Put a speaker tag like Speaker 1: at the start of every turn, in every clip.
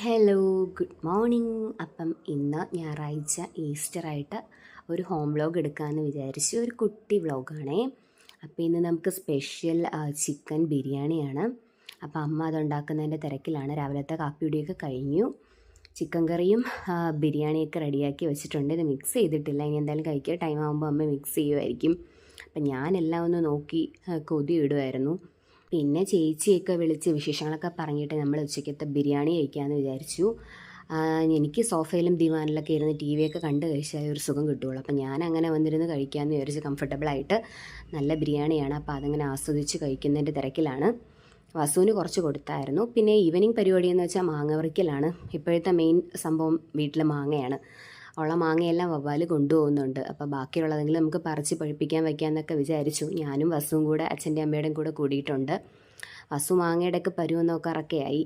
Speaker 1: Hello, good morning. അപ്പം ഇന്ന് ഞായറാഴ്ച ഈസ്റ്ററായിട്ട് ഒരു ഹോം വ്ലോഗ് എടുക്കാമെന്ന് വിചാരിച്ചു. ഒരു കുട്ടി വ്ലോഗാണേ. അപ്പോൾ ഇന്ന് നമുക്ക് സ്പെഷ്യൽ ചിക്കൻ ബിരിയാണിയാണ്. അപ്പോൾ അമ്മ അതുണ്ടാക്കുന്നതിൻ്റെ തിരക്കിലാണ്. രാവിലത്തെ കാപ്പിയുടെയൊക്കെ കഴിഞ്ഞു. ചിക്കൻ കറിയും ബിരിയാണിയൊക്കെ റെഡിയാക്കി വെച്ചിട്ടുണ്ട്. ഇത് മിക്സ് ചെയ്തിട്ടില്ല. ഇനി എന്തായാലും കഴിക്കുക ടൈം ആകുമ്പോൾ അമ്മ മിക്സ് ചെയ്യുമായിരിക്കും. അപ്പം ഞാനെല്ലാം ഒന്ന് നോക്കി കൊതി ഇടുമായിരുന്നു. പിന്നെ ചേച്ചിയൊക്കെ വിളിച്ച് വിശേഷങ്ങളൊക്കെ പറഞ്ഞിട്ട് നമ്മൾ ഉച്ചയ്ക്കത്തെ ബിരിയാണി കഴിക്കാമെന്ന് വിചാരിച്ചു. എനിക്ക് സോഫയിലും ദിവാനിലൊക്കെ ഇരുന്ന് ടി വിയൊക്കെ കണ്ട് കഴിച്ചാൽ ഒരു സുഖം കിട്ടുകയുള്ളൂ. അപ്പം ഞാൻ അങ്ങനെ വന്നിരുന്ന് കഴിക്കാമെന്ന് വിചാരിച്ച് കംഫർട്ടബിളായിട്ട് നല്ല ബിരിയാണിയാണ്. അപ്പോൾ അതങ്ങനെ ആസ്വദിച്ച് കഴിക്കുന്നതിൻ്റെ തിരക്കിലാണ്. വസുവിന് കുറച്ച് കൊടുത്തായിരുന്നു. പിന്നെ ഈവനിങ് പരിപാടിയെന്ന് വെച്ചാൽ മാങ്ങ പറിക്കലാണ്. ഇപ്പോഴത്തെ മെയിൻ സംഭവം വീട്ടിൽ മാങ്ങയാണ്. ഉള്ള മാങ്ങയെല്ലാം വവ്വാൽ കൊണ്ടുപോകുന്നുണ്ട്. അപ്പോൾ ബാക്കിയുള്ളതെങ്കിലും നമുക്ക് പറിച്ച് പഴുപ്പിക്കാൻ വയ്ക്കാമെന്നൊക്കെ വിചാരിച്ചു. ഞാനും വസുവും കൂടെ അച്ഛൻ്റെ അമ്മയുടെയും കൂടെ കൂടിയിട്ടുണ്ട്. വസു മാങ്ങയുടെയൊക്കെ പരുവം നോക്കാറൊക്കെ ആയി.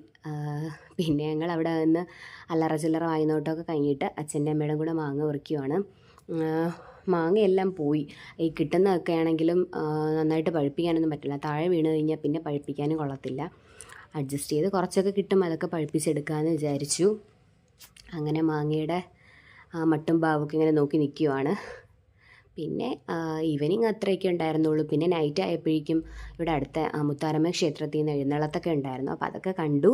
Speaker 1: പിന്നെ ഞങ്ങൾ അവിടെ നിന്ന് അല്ലറ ചില്ലറ വായിനോട്ടമൊക്കെ കഴിഞ്ഞിട്ട് അച്ഛൻ്റെ അമ്മയുടെയും കൂടെ മാങ്ങ പറിക്കുവാണ്. മാങ്ങയെല്ലാം പോയി. ഈ കിട്ടുന്നതൊക്കെ ആണെങ്കിലും നന്നായിട്ട് പഴുപ്പിക്കാനൊന്നും പറ്റില്ല. താഴെ വീണ് കഴിഞ്ഞാൽ പിന്നെ പഴുപ്പിക്കാനും കൊള്ളത്തില്ല. അഡ്ജസ്റ്റ് ചെയ്ത് കുറച്ചൊക്കെ കിട്ടും, അതൊക്കെ പഴുപ്പിച്ചെടുക്കാമെന്ന് വിചാരിച്ചു. അങ്ങനെ മാങ്ങയുടെ മട്ടും പാവൊക്കെ ഇങ്ങനെ നോക്കി നിൽക്കുവാണ്. പിന്നെ ഈവനിങ് അത്രയൊക്കെ ഉണ്ടായിരുന്നുള്ളൂ. പിന്നെ നൈറ്റ് ആയപ്പോഴേക്കും ഇവിടെ അടുത്ത മുത്താരമ്മ ക്ഷേത്രത്തിൽ നിന്ന് എഴുന്നള്ളത്തൊക്കെ ഉണ്ടായിരുന്നു. അപ്പോൾ അതൊക്കെ കണ്ടു.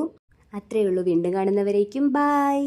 Speaker 1: അത്രയേ ഉള്ളൂ. വീണ്ടും കാണുന്നവരേക്കും ബായ്.